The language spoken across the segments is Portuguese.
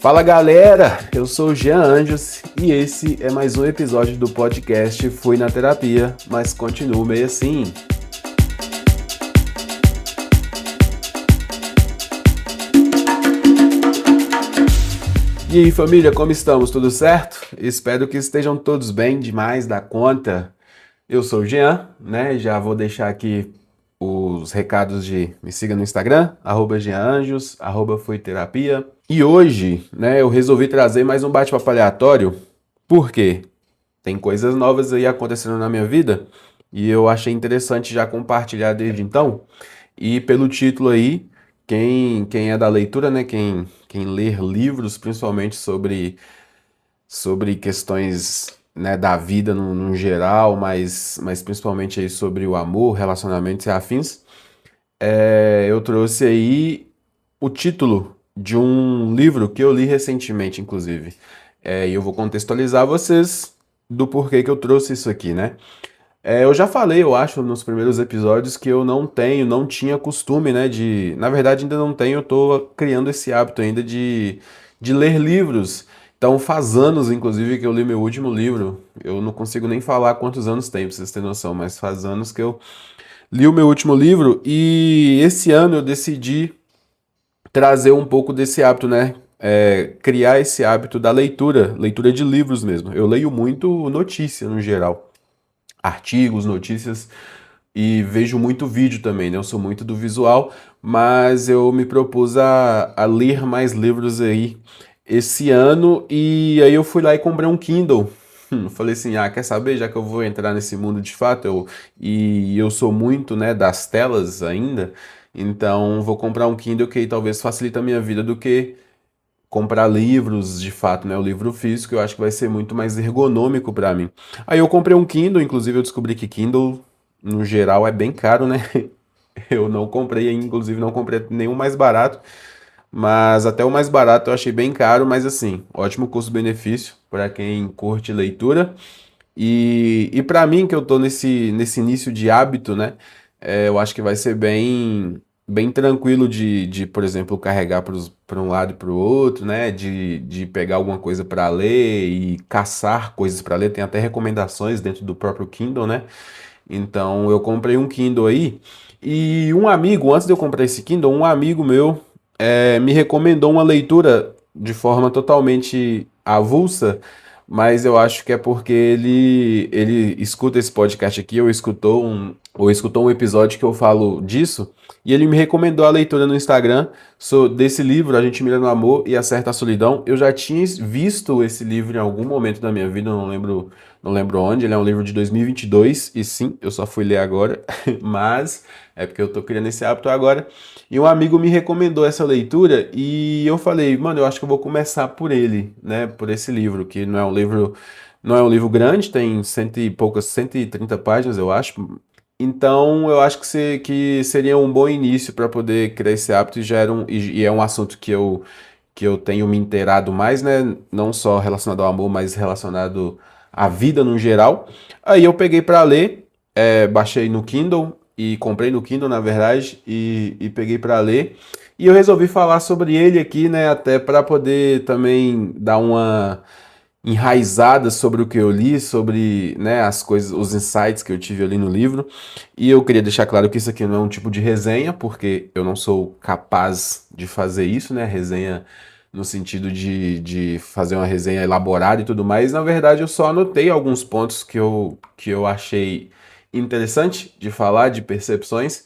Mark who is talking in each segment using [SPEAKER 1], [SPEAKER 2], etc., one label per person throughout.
[SPEAKER 1] Fala galera, eu sou o Jean Anjos e esse é mais um episódio do podcast Fui na Terapia, mas continuo meio assim. E aí família, como estamos? Tudo certo? Espero que estejam todos bem demais da conta. Eu sou o Jean, né? Já vou deixar aqui os recados de me siga no Instagram, @jeananjos, @fuiterapia. E hoje, né, eu resolvi trazer mais um bate-papo aleatório, porque tem coisas novas aí acontecendo na minha vida e eu achei interessante já compartilhar desde então. E pelo título aí, quem é da leitura, né, quem lê livros, principalmente sobre questões, né, da vida no geral, mas principalmente aí sobre o amor, relacionamentos e afins, eu trouxe aí o título de um livro que eu li recentemente, inclusive. E eu vou contextualizar vocês do porquê que eu trouxe isso aqui, né? Eu já falei, eu acho, nos primeiros episódios que eu não tinha costume, né, na verdade ainda não tenho, eu tô criando esse hábito ainda de ler livros. Então faz anos, inclusive, que eu li meu último livro. Eu não consigo nem falar quantos anos tem, pra vocês terem noção, mas faz anos que eu li o meu último livro e esse ano eu decidi trazer um pouco desse hábito, né? Criar esse hábito da leitura de livros mesmo. Eu leio muito notícia no geral, artigos, notícias e vejo muito vídeo também, né? Eu sou muito do visual, mas eu me propus a ler mais livros aí esse ano e aí eu fui lá e comprei um Kindle. Falei assim, quer saber? Já que eu vou entrar nesse mundo de fato, e eu sou muito, né, das telas ainda, então vou comprar um Kindle que aí talvez facilite a minha vida do que comprar livros de fato, né? O livro físico eu acho que vai ser muito mais ergonômico para mim. Aí eu comprei um Kindle, inclusive eu descobri que Kindle no geral é bem caro, né? Eu não comprei, inclusive não comprei nenhum mais barato, mas até o mais barato eu achei bem caro, mas assim, ótimo custo-benefício para quem curte leitura. E para mim, que eu tô nesse início de hábito, né? Eu acho que vai ser bem tranquilo de, por exemplo, carregar para um lado e para o outro, né? De pegar alguma coisa para ler e caçar coisas para ler. Tem até recomendações dentro do próprio Kindle, né? Então eu comprei um Kindle aí. E um amigo, antes de eu comprar esse Kindle, um amigo meu me recomendou uma leitura de forma totalmente avulsa, mas eu acho que é porque ele escuta esse podcast aqui, ou escutou um episódio que eu falo disso, e ele me recomendou a leitura no Instagram desse livro, A Gente Mira no Amor e Acerta a Solidão. Eu já tinha visto esse livro em algum momento da minha vida, eu não lembro onde. Ele é um livro de 2022, e sim, eu só fui ler agora, mas é porque eu tô criando esse hábito agora. E um amigo me recomendou essa leitura e eu falei, mano, eu acho que eu vou começar por ele, né? Por esse livro, que não é um livro grande, tem cento e poucas, 130 páginas, eu acho. Então, eu acho que seria um bom início para poder criar esse hábito e é um assunto que eu tenho me inteirado mais, né? Não só relacionado ao amor, mas relacionado à vida no geral. Aí eu peguei para ler, baixei no Kindle e comprei no Kindle, na verdade, e peguei para ler. E eu resolvi falar sobre ele aqui, né? Até para poder também dar uma enraizada sobre o que eu li, sobre, né, as coisas, os insights que eu tive ali no livro. E eu queria deixar claro que isso aqui não é um tipo de resenha, porque eu não sou capaz de fazer isso, né? Resenha no sentido de fazer uma resenha elaborada e tudo mais. Na verdade, eu só anotei alguns pontos que eu achei interessante de falar, de percepções,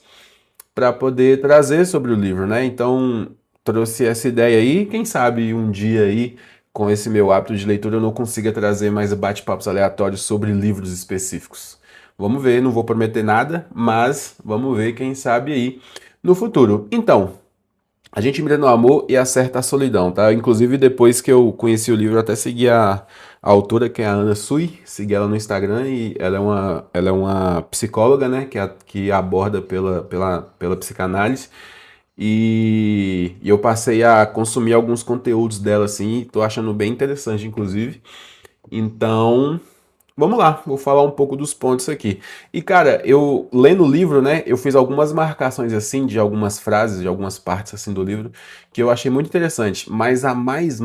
[SPEAKER 1] para poder trazer sobre o livro, né? Então, trouxe essa ideia aí. Quem sabe um dia aí, com esse meu hábito de leitura, eu não consiga trazer mais bate-papos aleatórios sobre livros específicos. Vamos ver, não vou prometer nada, mas vamos ver, quem sabe aí no futuro. Então, A Gente Mira no Amor e Acerta a Solidão, tá? Inclusive, depois que eu conheci o livro, eu até segui a autora, que é a Ana Sui, segui ela no Instagram, e ela é uma psicóloga, né? Que aborda pela psicanálise. E eu passei a consumir alguns conteúdos dela, assim, e tô achando bem interessante, inclusive. Então, Vamos lá, vou falar um pouco dos pontos aqui. E cara, eu lendo o livro, né, eu fiz algumas marcações assim de algumas frases, de algumas partes assim do livro que eu achei muito interessante, mas a mais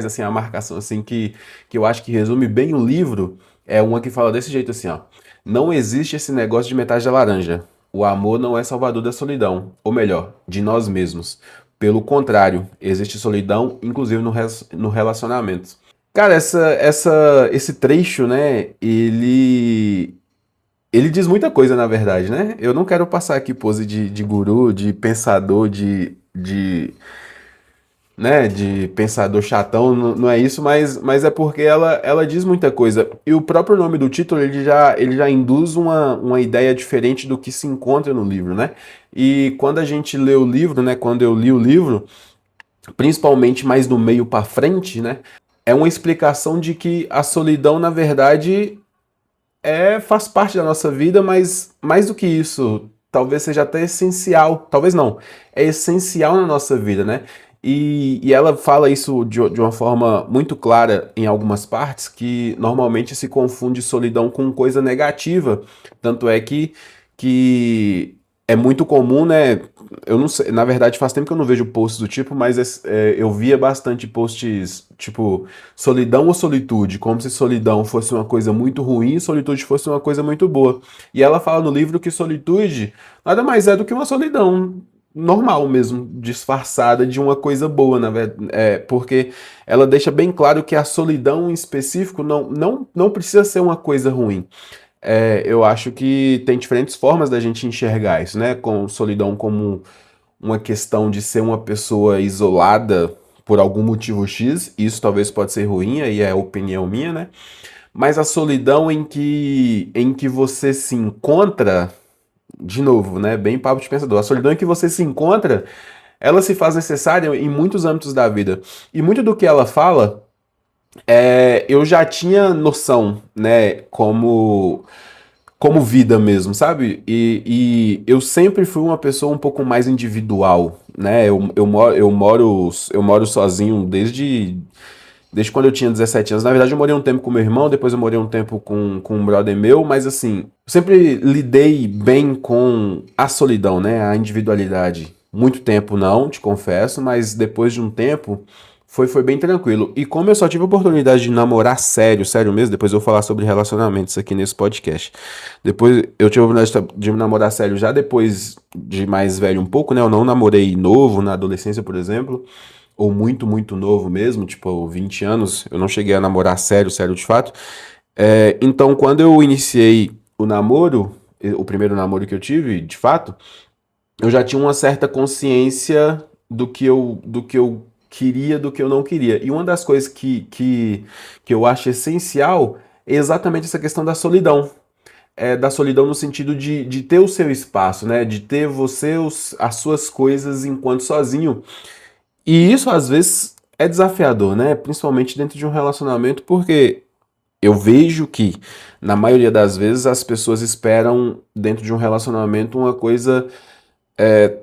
[SPEAKER 1] assim, a marcação assim que eu acho que resume bem o livro é uma que fala desse jeito assim, ó. Não existe esse negócio de metade da laranja. O amor não é salvador da solidão, ou melhor, de nós mesmos. Pelo contrário, existe solidão, inclusive no relacionamento. Cara, esse trecho, né, ele diz muita coisa, na verdade, né? Eu não quero passar aqui pose de guru, de pensador, de pensador chatão, não é isso, mas é porque ela diz muita coisa. E o próprio nome do título, ele já induz uma ideia diferente do que se encontra no livro, né? E quando a gente lê o livro, né, quando eu li o livro, principalmente mais do meio para frente, né? É uma explicação de que a solidão, na verdade, faz parte da nossa vida, mas mais do que isso, talvez seja até essencial, talvez não, é essencial na nossa vida, né? E ela fala isso de uma forma muito clara em algumas partes, que normalmente se confunde solidão com coisa negativa, tanto é que é muito comum, né? Eu não sei, na verdade faz tempo que eu não vejo posts do tipo, mas eu via bastante posts tipo solidão ou solitude, como se solidão fosse uma coisa muito ruim e solitude fosse uma coisa muito boa. E ela fala no livro que solitude nada mais é do que uma solidão normal mesmo, disfarçada de uma coisa boa, na verdade, porque ela deixa bem claro que a solidão em específico não precisa ser uma coisa ruim. Eu acho que tem diferentes formas da gente enxergar isso, né? Com solidão como uma questão de ser uma pessoa isolada por algum motivo X, isso talvez pode ser ruim, aí é opinião minha, né? Mas a solidão em que você se encontra, de novo, né? Bem papo de pensador, a solidão em que você se encontra, ela se faz necessária em muitos âmbitos da vida. E muito do que ela fala, eu já tinha noção, né? Como vida mesmo, sabe? E eu sempre fui uma pessoa um pouco mais individual, né? Eu moro sozinho desde quando eu tinha 17 anos. Na verdade, eu morei um tempo com meu irmão, depois eu morei um tempo com um brother meu, mas assim, eu sempre lidei bem com a solidão, né? A individualidade. Muito tempo não, te confesso, mas depois de um tempo foi bem tranquilo. E como eu só tive a oportunidade de namorar sério, sério mesmo, depois eu vou falar sobre relacionamentos aqui nesse podcast. Depois eu tive a oportunidade de namorar sério já depois de mais velho um pouco, né? Eu não namorei novo, na adolescência, por exemplo, ou muito, muito novo mesmo, tipo 20 anos. Eu não cheguei a namorar sério, sério de fato. Então, quando eu iniciei o namoro, o primeiro namoro que eu tive, de fato, eu já tinha uma certa consciência do que eu queria, do que eu não queria. E uma das coisas que eu acho essencial é exatamente essa questão da solidão. Da solidão no sentido de ter o seu espaço, né? De ter você, as suas coisas enquanto sozinho. E isso às vezes é desafiador, né? Principalmente dentro de um relacionamento, porque eu vejo que, na maioria das vezes, as pessoas esperam dentro de um relacionamento uma coisa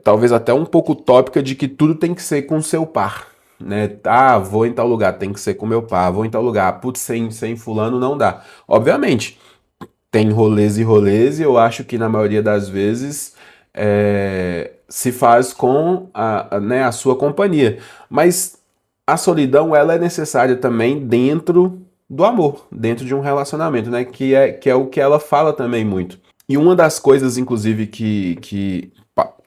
[SPEAKER 1] talvez até um pouco utópica de que tudo tem que ser com seu par, né? Ah, vou em tal lugar, tem que ser com meu par, vou em tal lugar, putz, sem fulano não dá. Obviamente, tem rolês e rolês, e eu acho que na maioria das vezes se faz com né, a sua companhia. Mas a solidão, ela é necessária também dentro do amor, dentro de um relacionamento, né? Que é o que ela fala também muito. E uma das coisas, inclusive,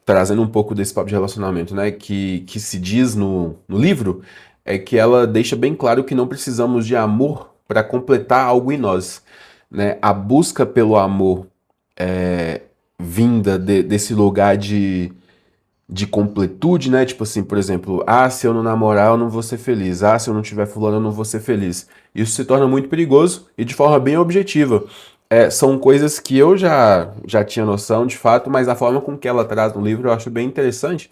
[SPEAKER 1] trazendo um pouco desse papo de relacionamento, né, que se diz no livro, é que ela deixa bem claro que não precisamos de amor para completar algo em nós, né? A busca pelo amor vinda desse lugar de completude, né? Tipo assim, por exemplo, se eu não namorar, eu não vou ser feliz. Se eu não tiver fulano, eu não vou ser feliz. Isso se torna muito perigoso e de forma bem objetiva. São coisas que eu já tinha noção, de fato, mas a forma com que ela traz no livro eu acho bem interessante.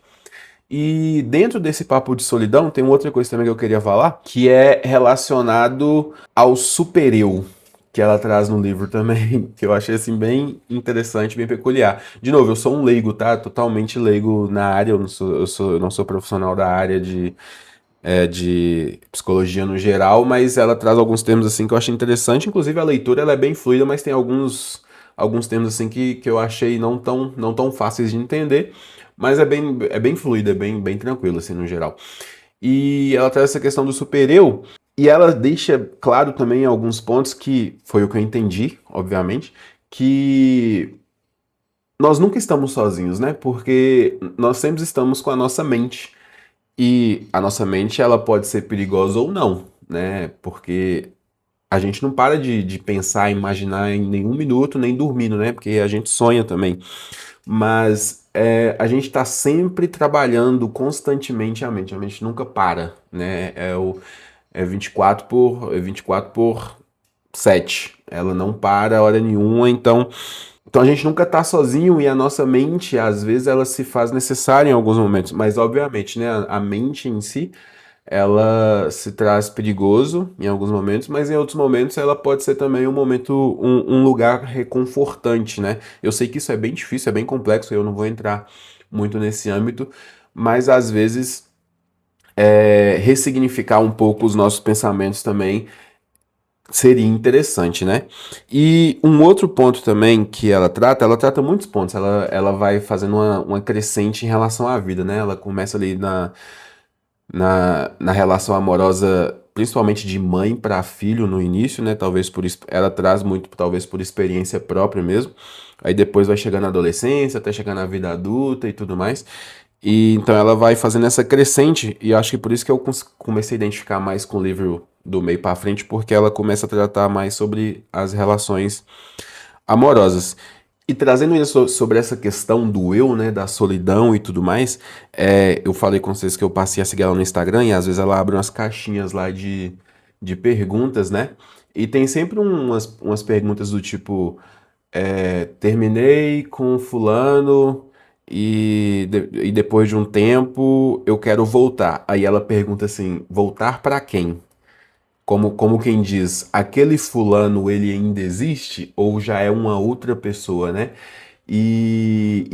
[SPEAKER 1] E dentro desse papo de solidão, tem uma outra coisa também que eu queria falar, que é relacionado ao supereu, que ela traz no livro também, que eu achei assim bem interessante, bem peculiar. De novo, eu sou um leigo, tá? Totalmente leigo na área, eu não sou profissional da área de psicologia no geral, mas ela traz alguns termos assim que eu achei interessante. Inclusive a leitura ela é bem fluida, mas tem alguns termos assim que eu achei não tão fáceis de entender, mas é bem fluida, bem tranquilo assim no geral. E ela traz essa questão do super-eu, e ela deixa claro também alguns pontos que foi o que eu entendi, obviamente, que nós nunca estamos sozinhos, né? Porque nós sempre estamos com a nossa mente. E a nossa mente, ela pode ser perigosa ou não, né? Porque a gente não para de pensar, imaginar em nenhum minuto, nem dormindo, né? Porque a gente sonha também. Mas a gente está sempre trabalhando constantemente a mente nunca para, né? É 24 por 7. Ela não para a hora nenhuma, então a gente nunca tá sozinho e a nossa mente, às vezes, ela se faz necessária em alguns momentos, mas obviamente, né, a mente em si, ela se traz perigoso em alguns momentos, mas em outros momentos ela pode ser também um lugar reconfortante, né? Eu sei que isso é bem difícil, é bem complexo, eu não vou entrar muito nesse âmbito, mas às vezes ressignificar um pouco os nossos pensamentos também seria interessante, né? E um outro ponto também que ela trata muitos pontos, ela vai fazendo uma crescente em relação à vida, né? Ela começa ali na relação amorosa, principalmente de mãe para filho no início, né? Talvez ela traz muito, talvez por experiência própria mesmo. Aí depois vai chegando na adolescência, até chegar na vida adulta e tudo mais. E então ela vai fazendo essa crescente, e acho que por isso que eu comecei a identificar mais com o livro do meio para frente, porque ela começa a tratar mais sobre as relações amorosas. E trazendo isso sobre essa questão do eu, né, da solidão e tudo mais, eu falei com vocês que eu passei a seguir ela no Instagram e às vezes ela abre umas caixinhas lá de perguntas, né? E tem sempre umas perguntas do tipo, terminei com fulano e depois de um tempo eu quero voltar. Aí ela pergunta assim, voltar pra quem? Como quem diz, aquele fulano ele ainda existe ou já é uma outra pessoa, né? E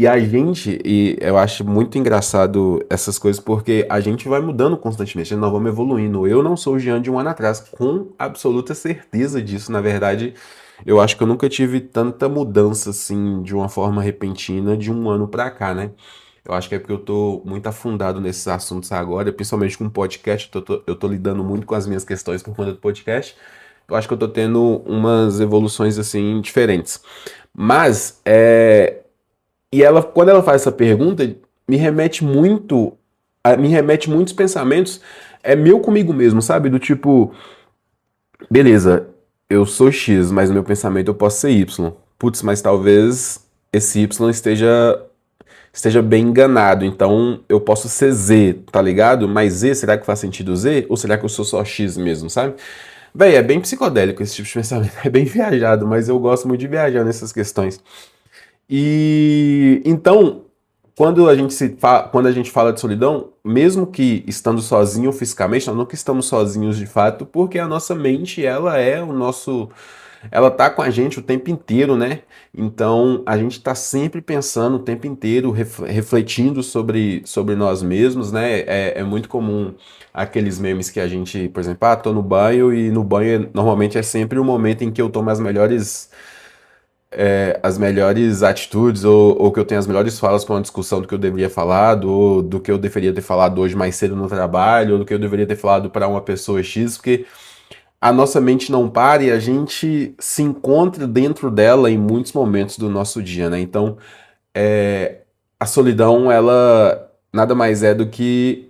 [SPEAKER 1] eu acho muito engraçado essas coisas porque a gente vai mudando constantemente, né? Nós vamos evoluindo. Eu não sou o Jean de um ano atrás, com absoluta certeza disso. Na verdade, eu acho que eu nunca tive tanta mudança assim, de uma forma repentina, de um ano pra cá, né? Eu acho que é porque eu tô muito afundado nesses assuntos agora, principalmente com podcast. Eu tô lidando muito com as minhas questões por conta do podcast. Eu acho que eu tô tendo umas evoluções assim diferentes. Mas, quando ela faz essa pergunta, me remete muitos pensamentos, meu comigo mesmo, sabe? Do tipo, beleza, eu sou X, mas no meu pensamento eu posso ser Y. Putz, mas talvez esse Y esteja bem enganado, então eu posso ser Z, tá ligado? Mas Z, será que faz sentido Z? Ou será que eu sou só X mesmo, sabe? Véi, é bem psicodélico esse tipo de pensamento, é bem viajado, mas eu gosto muito de viajar nessas questões. E então, quando a gente fala de solidão, mesmo que estando sozinho fisicamente, nós nunca estamos sozinhos de fato, porque a nossa mente, ela tá com a gente o tempo inteiro, né? Então, a gente tá sempre pensando o tempo inteiro, refletindo sobre nós mesmos, né? É muito comum aqueles memes que a gente, por exemplo, tô no banho e no banho normalmente é sempre o momento em que eu tomo as melhores atitudes ou que eu tenho as melhores falas para uma discussão do que eu deveria falar, ou do que eu deveria ter falado hoje mais cedo no trabalho, ou do que eu deveria ter falado para uma pessoa X, porque a nossa mente não para e a gente se encontra dentro dela em muitos momentos do nosso dia, né? Então, a solidão, ela nada mais é do que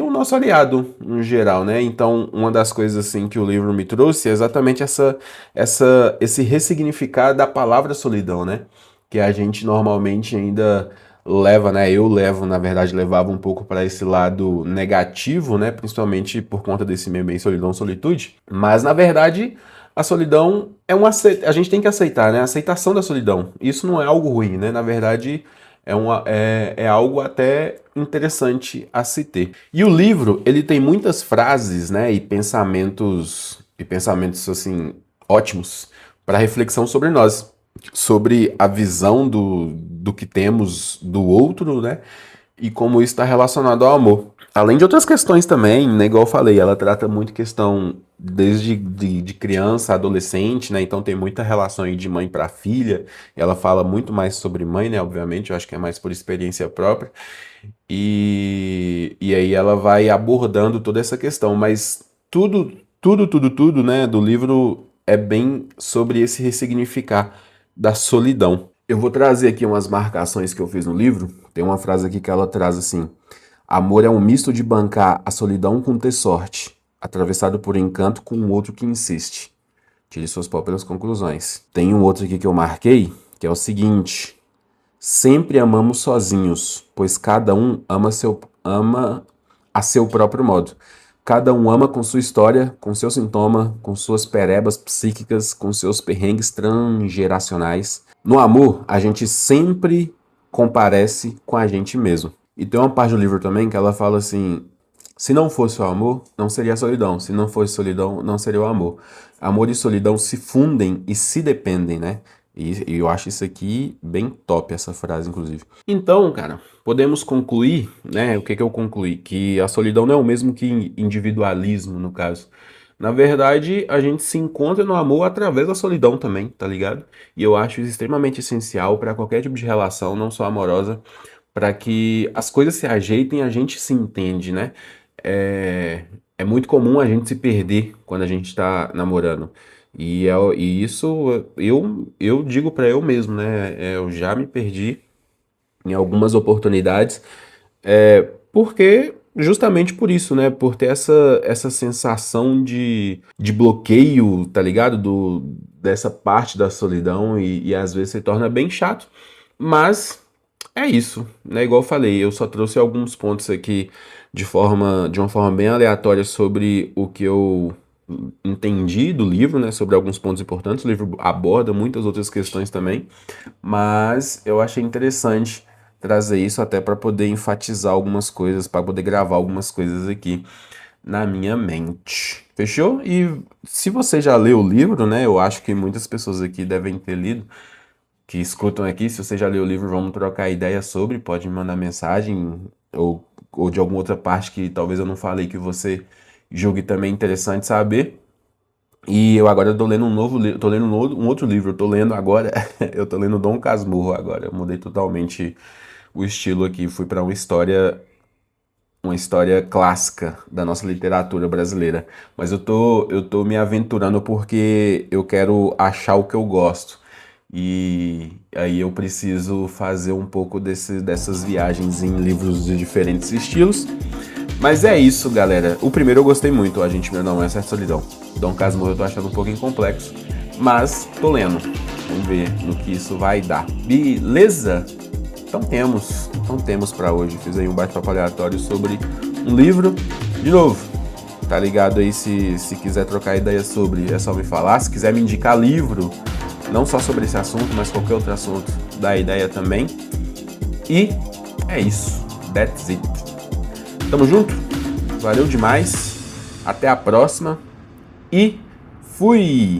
[SPEAKER 1] o nosso aliado, no geral, né? Então, uma das coisas assim que o livro me trouxe é exatamente esse ressignificar da palavra solidão, né? Que a gente normalmente ainda leva, né? Eu levo, na verdade, levava um pouco para esse lado negativo, né? Principalmente por conta desse meme aí, solidão, solitude. Mas, na verdade, a solidão a gente tem que aceitar, né? A aceitação da solidão. Isso não é algo ruim, né? Na verdade, é algo até interessante a se ter. E o livro, ele tem muitas frases, né, e pensamentos assim ótimos para reflexão sobre nós, sobre a visão do que temos do outro, né? e como isso está relacionado ao amor. Além de outras questões também, né, igual eu falei, ela trata muito questão desde de criança, adolescente, né? Então tem muita relação aí de mãe para filha. Ela fala muito mais sobre mãe, né? Obviamente, eu acho que é mais por experiência própria. E aí ela vai abordando toda essa questão, mas tudo, né, do livro é bem sobre esse ressignificar da solidão. Eu vou trazer aqui umas marcações que eu fiz no livro. Tem uma frase aqui que ela traz assim: amor é um misto de bancar a solidão com ter sorte, atravessado por encanto com um outro que insiste. Tire suas próprias conclusões. Tem um outro aqui que eu marquei, que é o seguinte: sempre amamos sozinhos, pois cada um ama a seu próprio modo. Cada um ama com sua história, com seu sintoma, com suas perebas psíquicas, com seus perrengues transgeracionais. No amor, a gente sempre comparece com a gente mesmo. E tem uma parte do livro também que ela fala assim: se não fosse o amor, não seria a solidão. Se não fosse solidão, não seria o amor. Amor e solidão se fundem e se dependem, né? E eu acho isso aqui bem top, essa frase, inclusive. Então, cara, podemos concluir, né? O que que eu concluí? Que a solidão não é o mesmo que individualismo, no caso. Na verdade, a gente se encontra no amor através da solidão também, tá ligado? E eu acho isso extremamente essencial para qualquer tipo de relação, não só amorosa, para que as coisas se ajeitem, a gente se entende, né? É muito comum a gente se perder quando a gente está namorando. E isso eu digo para eu mesmo, né? Eu já me perdi em algumas oportunidades, porque justamente por isso, né? Por ter essa sensação de bloqueio, tá ligado? Dessa parte da solidão e às vezes se torna bem chato. Mas é isso, né? Igual eu falei, eu só trouxe alguns pontos aqui de uma forma bem aleatória sobre o que eu entendi do livro, né? Sobre alguns pontos importantes. O livro aborda muitas outras questões também, mas eu achei interessante trazer isso até para poder enfatizar algumas coisas, para poder gravar algumas coisas aqui na minha mente. Fechou? E se você já leu o livro, né? Eu acho que muitas pessoas aqui devem ter lido, que escutam aqui. Se você já leu o livro, vamos trocar ideia sobre, pode me mandar mensagem ou de alguma outra parte que talvez eu não falei que você julgue também interessante saber. E eu agora tô lendo um novo livro, tô lendo um outro livro, eu tô lendo agora, eu tô lendo Dom Casmurro agora. Eu mudei totalmente o estilo aqui, fui para uma história clássica da nossa literatura brasileira. Mas eu tô me aventurando porque eu quero achar o que eu gosto. E aí eu preciso fazer um pouco dessas viagens em livros de diferentes estilos. Mas é isso, galera. O primeiro eu gostei muito, A Gente Meu Não É Certa Solidão. Dom Casmurro eu tô achando um pouquinho complexo, mas tô lendo. Vamos ver no que isso vai dar. Beleza? Então temos para hoje. Fiz aí um bate-papo aleatório sobre um livro. De novo, tá ligado aí se quiser trocar ideia sobre, é só me falar. Se quiser me indicar livro, não só sobre esse assunto, mas qualquer outro assunto, dá ideia também. E é isso. That's it. Tamo junto? Valeu demais. Até a próxima. E fui!